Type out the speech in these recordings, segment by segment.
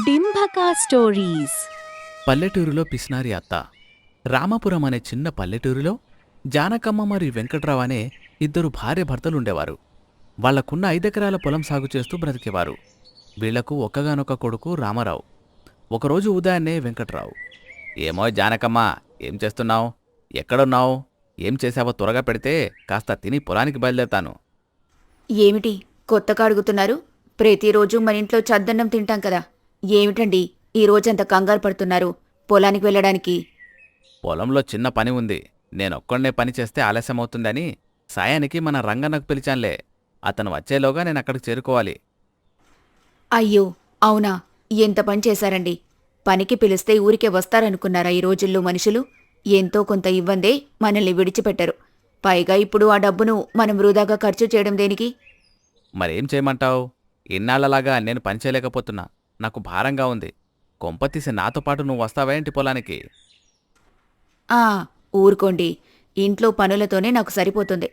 డింభకా stories. పల్లెటూరులో పిస్నారి అత్త. రామాపురం అనే చిన్న పల్లెటూరులో జానకమ్మ మరియు వెంకట్రావు అనే ఇద్దరు భార్యాభర్తలుండేవారు. వాళ్లకున్న 5 ఎకరాల పొలం సాగు చేస్తూ బ్రతికేవారు. వీళ్లకు ఒక్కగానొక్క కొడుకు రామారావు. ఒకరోజు ఉదయాన్నే వెంకట్రావు, ఏమో జానకమ్మ, ఏం చేస్తున్నావు? ఎక్కడున్నావు? ఏం చేశావో త్వరగా పెడితే కాస్త తిని పొలానికి బయలుదేరతాను. ఏమిటి కొత్తగా అడుగుతున్నారు? ప్రతిరోజు మన ఇంట్లో చద్దన్నం తింటాం కదా. ఏమిటండి ఈ రోజంత కంగారు పడుతున్నారు పొలానికి వెళ్ళడానికి? పొలంలో చిన్న పని ఉంది. నేనొక్కడే పని చేస్తే ఆలస్యమవుతుందని సాయానికి మన రంగన్నకు పిలిచాన్లే. అతను వచ్చేలోగా నేనక్కడికి చేరుకోవాలి. అయ్యో అవునా, ఎంత పని చేశారండి. పనికి పిలిస్తే ఊరికే వస్తారనుకున్నారా ఈ రోజుల్లో మనుషులు? ఎంతో కొంత ఇవ్వందే మనల్ని విడిచిపెట్టరు. పైగా ఇప్పుడు ఆ డబ్బును మనం వృధాగా ఖర్చు చేయడం దేనికి? మరేం చేయమంటావు? ఇన్నాళ్లలాగా నేను పని చేయలేకపోతున్నా. నాకు భారంగా ఉంది. కొంపతీసి నాతో పాటు నువ్వు వస్తావా ఏంటి పొలానికి? ఆ ఊరుకోండి, ఇంట్లో పనులతోనే నాకు సరిపోతుంది.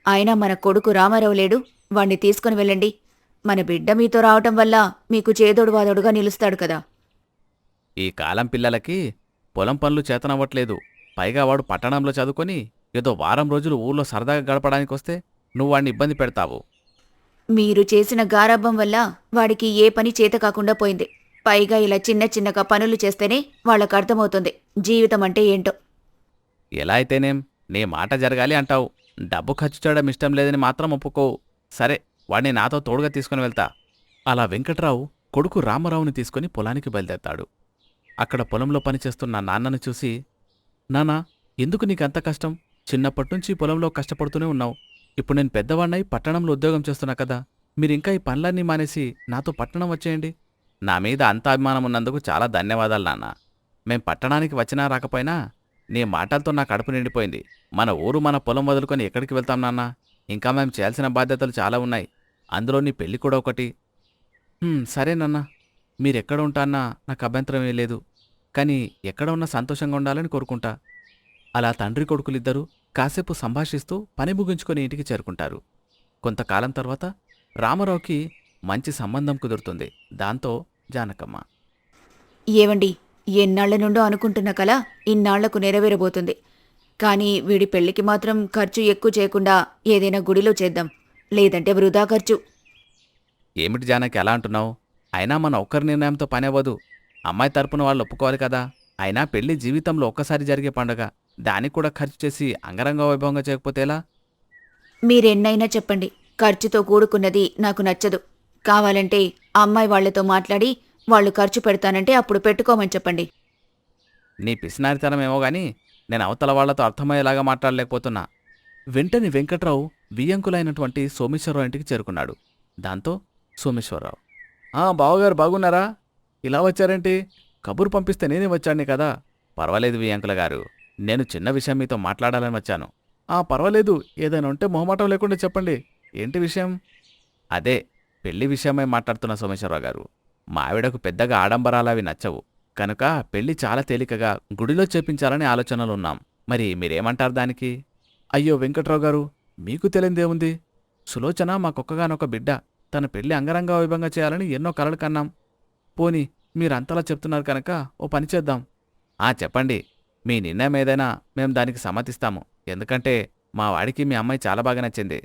అయినా మన కొడుకు రామారావు లేడు, వాణ్ణి తీసుకుని వెళ్ళండి. మన బిడ్డ మీతో రావటం వల్ల మీకు చేదోడు వాదోడుగా నిలుస్తాడు కదా. ఈ కాలం పిల్లలకి పొలం పనులు చేతనవ్వట్లేదు. పైగా వాడు పట్టణంలో చదువుకొని ఏదో వారం రోజులు ఊర్లో సరదాగా గడపడానికొస్తే నువ్వు వాడిని ఇబ్బంది పెడతావు. మీరు చేసిన గారాబం వల్ల వాడికి ఏ పని చేత కాకుండా పోయింది. పైగా ఇలా చిన్న చిన్నగా పనులు చేస్తేనే వాళ్ళకు అర్థమవుతుంది జీవితం అంటే ఏంటో. ఎలా అయితేనేం నీ మాట జరగాలి అంటావు. డబ్బు ఖర్చు చేయడం ఇష్టం లేదని మాత్రం ఒప్పుకోవు. సరే, వాణ్ణి నాతో తోడుగా తీసుకుని వెళ్తా. అలా వెంకట్రావు కొడుకు రామారావుని తీసుకుని పొలానికి బయలుదేరతాడు. అక్కడ పొలంలో పనిచేస్తున్న నాన్నను చూసి, నాన్నా, ఎందుకు నీకంత కష్టం? చిన్నప్పటినుంచి పొలంలో కష్టపడుతూనే ఉన్నావు. ఇప్పుడు నేను పెద్దవాణ్ణై పట్టణంలో ఉద్యోగం చేస్తున్నా కదా. మీరింకా ఈ పనులన్నీ మానేసి నాతో పట్టణం వచ్చేయండి. నా మీద అంత అభిమానం ఉన్నందుకు చాలా ధన్యవాదాలు నాన్న. మేం పట్టణానికి వచ్చినా రాకపోయినా నీ మాటలతో నా కడుపు నిండిపోయింది. మన ఊరు మన పొలం వదులుకొని ఎక్కడికి వెళ్తాం నాన్న? ఇంకా మేం చేయాల్సిన బాధ్యతలు చాలా ఉన్నాయి. అందులో నీ పెళ్లి కూడా ఒకటి. సరేనన్నా, మీరెక్కడ ఉంటాన్నా నాకు అభ్యంతరమే లేదు. కానీ ఎక్కడ ఉన్నా సంతోషంగా ఉండాలని కోరుకుంటా. అలా తండ్రి కొడుకులిద్దరూ కాసేపు సంభాషిస్తూ పని ముగించుకొని ఇంటికి చేరుకుంటారు. కొంతకాలం తర్వాత రామారావుకి మంచి సంబంధం కుదురుతుంది. దాంతో జానకమ్మ, ఏవండి, ఎన్నాళ్ల నుండో అనుకుంటున్న కల ఇన్నాళ్లకు నెరవేరబోతుంది. కానీ వీడి పెళ్లికి మాత్రం ఖర్చు ఎక్కువ చేయకుండా ఏదైనా గుడిలో చేద్దాం, లేదంటే వృధా ఖర్చు. ఏమిటి జానకి అలా అంటున్నావు? అయినా మన ఒక్కరి నిర్ణయంతో పనవ్వదు. అమ్మాయి తరపున వాళ్ళు ఒప్పుకోవాలి కదా. అయినా పెళ్లి జీవితంలో ఒక్కసారి జరిగే పండుగ. దానికి కూడా ఖర్చు చేసి అంగరంగ వైభవంగా చేయకపోతే ఎలా? మీరెన్నైనా చెప్పండి, ఖర్చుతో కూడుకున్నది నాకు నచ్చదు. కావాలంటే అమ్మాయి వాళ్లతో మాట్లాడి వాళ్ళు ఖర్చు పెడతానంటే అప్పుడు పెట్టుకోమని చెప్పండి. నీ పిసినారితనమేమో గాని నేను అవతల వాళ్లతో అర్థమయ్యేలాగా మాట్లాడలేకపోతున్నా. వెంటనే వెంకట్రావు వియ్యంకులైనటువంటి సోమేశ్వరరావు ఇంటికి చేరుకున్నాడు. దాంతో సోమేశ్వరరావు, బావగారు బాగున్నారా? ఇలా వచ్చారేంటి? కబురు పంపిస్తే నేనే వచ్చాను కదా. పర్వాలేదు వియ్యంకుల గారు, నేను చిన్న విషయం మీతో మాట్లాడాలని వచ్చాను. పర్వాలేదు, ఏదైనా ఉంటే మొహమాటం లేకుండా చెప్పండి. ఏంటి విషయం? అదే, పెళ్లి విషయమై మాట్లాడుతున్న సోమేశ్వరరావు గారు. మా ఆవిడకు పెద్దగా ఆడంబరాలవి నచ్చవు. కనుక పెళ్లి చాలా తేలికగా గుడిలో చేపించాలని ఆలోచనలున్నాం. మరి మీరేమంటారు దానికి? అయ్యో వెంకట్రావు గారు, మీకు తెలియదేముంది? సులోచన మాకొక్కగానొక బిడ్డ. తన పెళ్లి అంగరంగ వైభవంగా చేయాలని ఎన్నో కలలు కన్నాం. పోనీ మీరంతలా చెప్తున్నారు కనుక ఓ పని చేద్దాం. చెప్పండి, మీ నిర్ణయం ఏదైనా మేం దానికి సమ్మతిస్తాము. ఎందుకంటే మా వాడికి మీ అమ్మాయి చాలా బాగా నచ్చింది.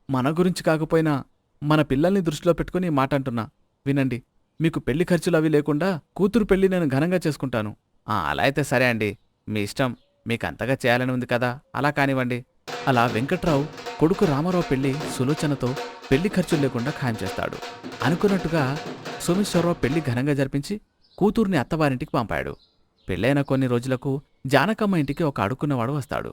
మన గురించి కాకపోయినా మన పిల్లల్ని దృష్టిలో పెట్టుకుని మాట అంటున్నా. వినండి, మీకు పెళ్లి ఖర్చులు అవి లేకుండా కూతురు పెళ్లి నేను ఘనంగా చేసుకుంటాను. అలా అయితే సరే అండి, మీ ఇష్టం. మీకంతగా చేయాలని ఉంది కదా, అలా కానివ్వండి. అలా వెంకట్రావు కొడుకు రామారావు పెళ్లి సులోచనతో పెళ్లి ఖర్చులు లేకుండా ఖాయం చేస్తాడు. అనుకున్నట్టుగా సోమేశ్వరరావు పెళ్లి ఘనంగా జరిపించి కూతుర్ని అత్తవారింటికి పంపాడు. పెళ్ళైన కొన్ని రోజులకు జానకమ్మ ఇంటికి ఒక అడుక్కున్నవాడు వస్తాడు.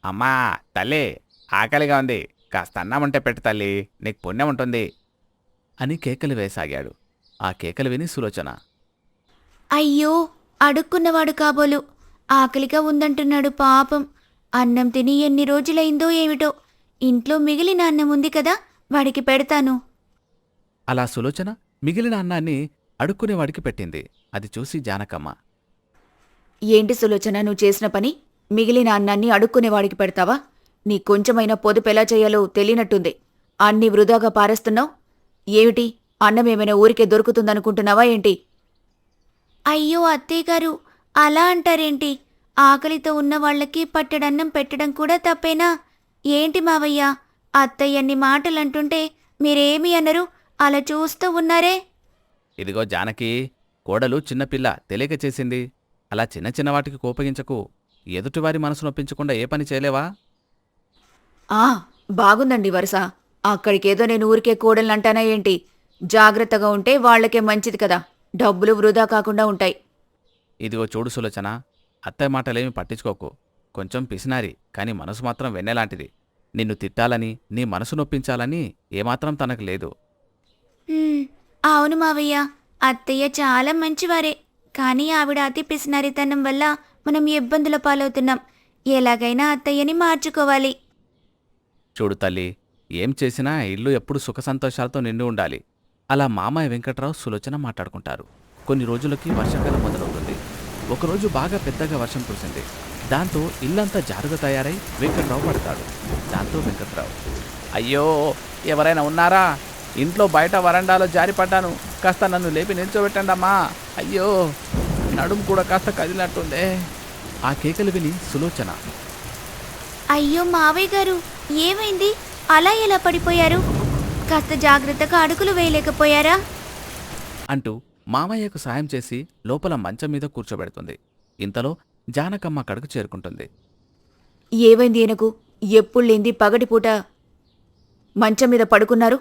అమ్మా తల్లి, ఆకలిగా ఉంది, కాస్త అన్నామంటే పెట్టు తల్లి, నీకు పుణ్యం ఉంటుంది అని కేకలు వేసాగాడు. ఆ కేకలు విని సులోచన, అయ్యో, అడుక్కున్నవాడు కాబోలు ఆకలిగా ఉందంటున్నాడు పాపం. అన్నం తిని ఎన్ని రోజులైందో ఏమిటో. ఇంట్లో మిగిలిన అన్నం ఉంది కదా, వాడికి పెడతాను. అలా సులోచన మిగిలిన అన్నాన్ని అడుక్కునేవాడికి పెట్టింది. అది చూసి జానకమ్మ, ఏంటి సులోచన నువ్వు చేసిన పని? మిగిలిన అన్నాన్ని అడుక్కునేవాడికి పెడతావా? నీ కొంచెమైనా పొదుపెలా చేయాలో తెలియనట్టుంది. అన్నీ వృధాగా పారేస్తున్నావు. ఏమిటి, అన్నమేమైనా ఊరికే దొరుకుతుందనుకుంటున్నావా ఏంటి? అయ్యో అత్తయ్యగారు, అలా అంటారేంటి? ఆకలితో ఉన్న వాళ్ళకి పట్టెడన్నం పెట్టడం కూడా తప్పేనా? ఏంటి మావయ్య, అత్తయ్యన్ని మాటలంటుంటే మీరేమీ అనరు, అలా చూస్తూ ఉన్నారే? ఇదిగో జానకి, కోడలు చిన్నపిల్ల తెలియక చేసింది. అలా చిన్న చిన్న వాటికి కోపగించకు. ఎదుటివారి మనసు నొప్పించకుండా ఏ పని చేయలేవా? ఆ బాగుందండి వరుస. అక్కడికేదో నేను ఊరికే కోడల్నంటానా ఏంటి? జాగ్రత్తగా ఉంటే వాళ్లకే మంచిది కదా, డబ్బులు వృధా కాకుండా ఉంటాయి. ఇదిగో చూడు సులోచన, అత్తయ్య మాటలేమి పట్టించుకోకు. కొంచెం పిసినారి, కాని మనసు మాత్రం వెన్నెలాంటిది. నిన్ను తిట్టాలని, నీ మనసు నొప్పించాలని ఏమాత్రం తనకు లేదు. హ్మ్, అవును మావయ్య, అత్తయ్య చాలా మంచివారే. కానీ ఆవిడ అతి పిసినారితనం వల్ల మనం ఇబ్బందుల పాలవుతున్నాం. ఎలాగైనా అత్తయ్యని మార్చుకోవాలి. చూడు తల్లి, ఏం చేసినా ఇల్లు ఎప్పుడు సుఖ సంతోషాలతో నిండి ఉండాలి. అలా మామయ్య వెంకట్రావు సులోచన మాట్లాడుకుంటారు. కొన్ని రోజులకి వర్షాకాలం మొదలవుతుంది. ఒకరోజు బాగా పెద్దగా వర్షం కురిసింది. దాంతో ఇల్లంతా జారుగా తయారై వెంకట్రావు పడతాడు. దాంతో వెంకట్రావు, అయ్యో, ఎవరైనా ఉన్నారా? ఇంట్లో బయట వరండాలో జారిపడ్డాను. కాస్త నన్ను లేపి నిల్చోబెట్టండమ్మా. అయ్యో, నడుము కూడా కాస్త కదిలినట్టుందే. ఆ కేకలు విని సులోచన, అయ్యో మావయ్య గారు, ఏమైంది? అలా ఎలా పడిపోయారు? కాస్త జాగ్రత్తగా అడుగులు వేయలేకపోయారా? అంటూ మామయ్యకు సాయం చేసి లోపల మంచం మీద కూర్చోబెడుతుంది. ఇంతలో జానకమ్మ అక్కడకు చేరుకుంటుంది. ఏమైంది ఈయనకు? ఎప్పుళ్ళేంది పగటిపూట మంచం మీద పడుకున్నారు?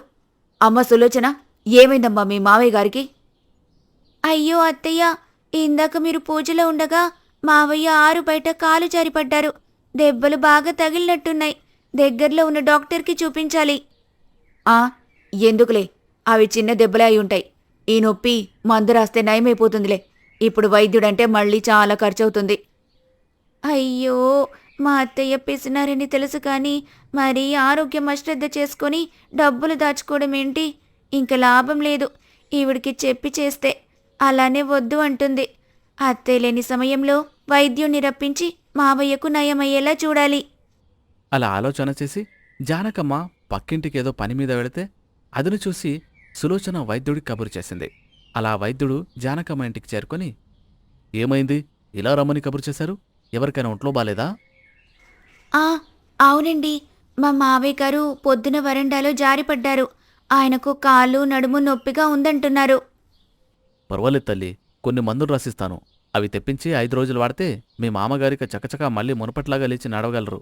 అమ్మ సులోచన, ఏమైందమ్మా మీ మావయ్య గారికి? అయ్యో అత్తయ్య, ఇందాక మీరు పూజలో ఉండగా మావయ్య ఆరు బయట కాలు జారిపడ్డారు. దెబ్బలు బాగా తగిలినట్టున్నాయి. దగ్గరలో ఉన్న డాక్టర్కి చూపించాలి. ఎందుకులే, అవి చిన్న దెబ్బలే అయి ఉంటాయి. ఈ నొప్పి మందు రాస్తే నయమైపోతుందిలే. ఇప్పుడు వైద్యుడంటే మళ్ళీ చాలా ఖర్చవుతుంది. అయ్యో, మా అత్తయ్య పిసినారని తెలుసు కానీ మరీ ఆరోగ్యం అశ్రద్ధ చేసుకొని డబ్బులు దాచుకోవడం ఏంటి? ఇంక లాభం లేదు. ఈవిడికి చెప్పి చేస్తే అలానే వద్దు అంటుంది. అత్తయ్య లేని సమయంలో వైద్యుణ్ణి రప్పించి మావయ్యకు నయమయ్యేలా చూడాలి. అలా ఆలోచన చేసి జానకమ్మ పక్కింటికేదో పని మీద వెళితే అదును చూసి సులోచన వైద్యుడికి కబురు చేసింది. అలా వైద్యుడు జానకమ్మ ఇంటికి చేరుకొని, ఏమైంది? ఇలా రమ్మని కబురు చేశారు? ఎవరికైనా ఒంట్లో బాలేదా? అవునండి, మా మావయ్య గారు పొద్దున వరండాలో జారిపడ్డారు. ఆయనకు కాళ్ళు నడుము నొప్పిగా ఉందంటున్నారు. పర్వాలేదు తల్లి, కొన్ని మందులు రాసిస్తాను. అవి తెప్పించి 5 రోజులు వాడితే మీ మామగారికి చకచకా మళ్ళీ మునుపట్లాగా లేచి నడవగలరు.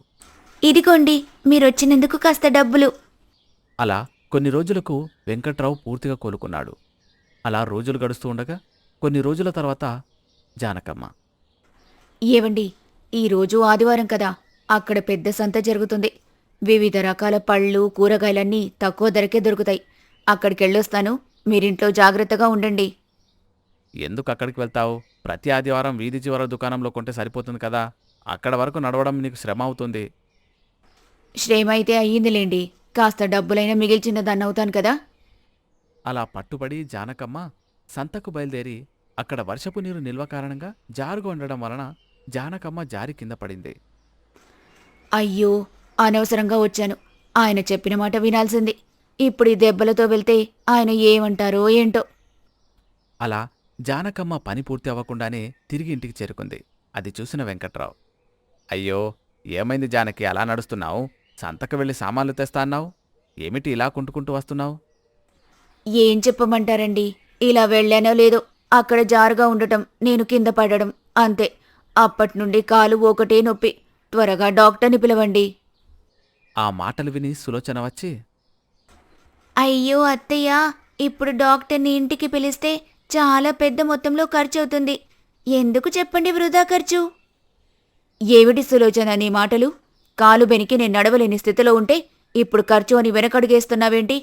ఇదిగోండి, మీరొచ్చినందుకు కాస్త డబ్బులు. అలా కొన్ని రోజులకు వెంకట్రావు పూర్తిగా కోలుకున్నాడు. అలా రోజులు గడుస్తూ ఉండగా కొన్ని రోజుల తర్వాత జానకమ్మ, ఏవండి, ఈరోజు ఆదివారం కదా, అక్కడ పెద్ద సంత జరుగుతుంది. వివిధ రకాల పళ్ళు కూరగాయలన్నీ తక్కువ ధరకే దొరుకుతాయి. అక్కడికెళ్ళొస్తాను, మీరింట్లో జాగ్రత్తగా ఉండండి. ఎందుకు అక్కడికి వెళ్తావు? ప్రతి ఆదివారం వీధి చివర దుకాణంలో కొంటే సరిపోతుంది కదా. అక్కడ వరకు నడవడం నీకు శ్రమ అవుతుంది. శ్రమ అయితే అయ్యిందిలేండి, కాస్త డబ్బులైనా మిగిల్చిన దాన్నవుతాను కదా. అలా పట్టుబడి జానకమ్మ సంతకు బయలుదేరి అక్కడ వర్షపు నీరు నిల్వ కారణంగా జారుగా ఉండడం వలన జానకమ్మ జారి కింద పడింది. అయ్యో, అనవసరంగా వచ్చాను. ఆయన చెప్పిన మాట వినాల్సింది. ఇప్పుడు ఈ దెబ్బలతో వెళ్తే ఆయన ఏమంటారో ఏంటో. అలా జానకమ్మ పని పూర్తి అవ్వకుండానే తిరిగి ఇంటికి చేరుకుంది. అది చూసిన వెంకట్రావు, అయ్యో, ఏమైంది జానకి, అలా నడుస్తున్నావు? సంతకు వెళ్ళి సామాన్లు తెస్తా అన్నావు. ఏమిటి ఇలా కుంటుకుంటూ వస్తున్నావు? ఏం చెప్పమంటారండి, ఇలా వెళ్ళానో లేదో అక్కడ జారుగా ఉండటం, నేను కింద పడడం, అంతే. అప్పట్నుండి కాలు ఒకటే నొప్పి. త్వరగా డాక్టర్ని పిలవండి. ఆ మాటలు విని సులోచన వచ్చి, అయ్యో అత్తయ్య, ఇప్పుడు డాక్టర్ని ఇంటికి పిలిస్తే చాలా పెద్ద మొత్తంలో ఖర్చవుతుంది. ఎందుకు చెప్పండి వృధా ఖర్చు? ఏమిటి సులోచన నీ మాటలు? కాలు బెనికి నేను నడవలేని స్థితిలో ఉంటే ఇప్పుడు ఖర్చు అని వెనకడుగేస్తున్నావేంటి?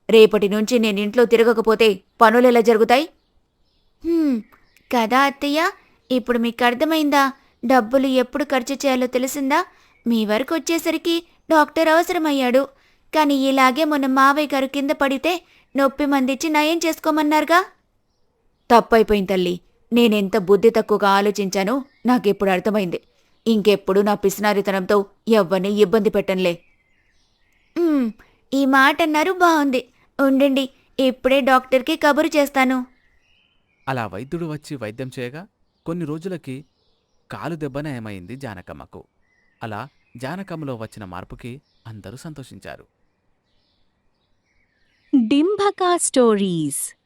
రేపటి నుంచి నేనింట్లో తిరగకపోతే పనులెలా జరుగుతాయి? కదా అత్తయ్య, ఇప్పుడు మీకు అర్థమైందా? డబ్బులు ఎప్పుడు ఖర్చు చేయాలో తెలిసిందా? మీ వరకు వచ్చేసరికి డాక్టర్ అవసరమయ్యాడు. కానీ ఇలాగే మొన్న మావయ్య గారు కింద పడితే నొప్పి మందిచ్చి నయం చేసుకోమన్నారుగా. తప్పైపోయింది తల్లి, నేనెంత బుద్ధి తక్కువగా ఆలోచించానో నాకిప్పుడు అర్థమైంది. ఇంకెప్పుడు నా పిసినారితనంతో ఎవ్వరినీ ఇబ్బంది పెట్టనులే. ఈ మాట అన్నారు, బాగుంది. ఉండండి, ఇప్పుడే డాక్టర్కి కబురు చేస్తాను. అలా వైద్యుడు వచ్చి వైద్యం చేయగా కొన్ని రోజులకి కాలు దెబ్బ నయమైంది జానకమ్మకు. అలా జానకమ్మలో వచ్చిన మార్పుకి అందరూ సంతోషించారు. Dimbhaka Stories